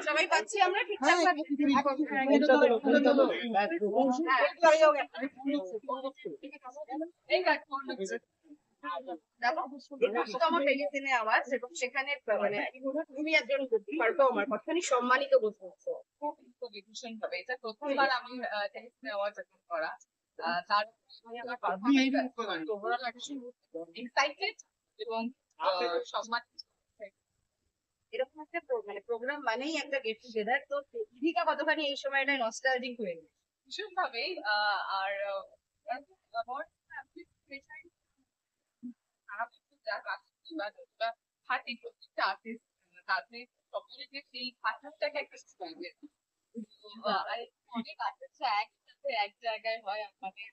সবাই পাচ্ছি আমরা ঠিকঠাক আওয়াজ এবং সেখানে মানে তুমি একজন পারফর্মার কতখানি সম্মানিত বোধ করছো? ভীষণ ভাবে এটা প্রথমবার আমি অ্যাওয়ার্ড অ্যাটেন্ড করা তার এক্সাইটেড এবং সম্মান এরকম একটা মানে প্রোগ্রাম মানেই একটা গেট টুগেদার। তো দীপিকা কতখানি এই সময়টা নস্টালজিক হয়ে গেছে? ভীষণ ভাবেই আর হাঁটি প্রত্যেকটা আর্টিস্ট তাদের সকলে যে সেই পাথরটাকে একটা অনেক আর্টিস্ট একসাথে এক জায়গায় হয় আমাদের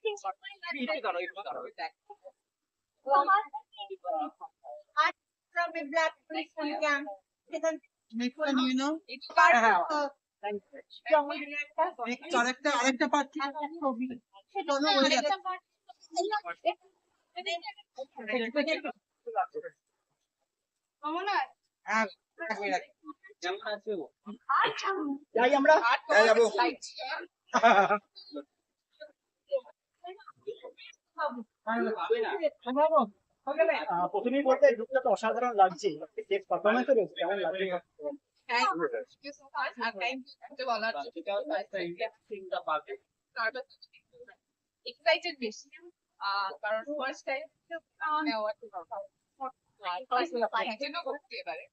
আরেকটা পার্ট যাই আমরা প্রথমেই বলতে লুকটা তো অসাধারণ লাগছে, পারফরমেন্স কেমন লাগছে? এক্সাইটেড বেশি কারণ ফার্স্ট টাইম করতে পারে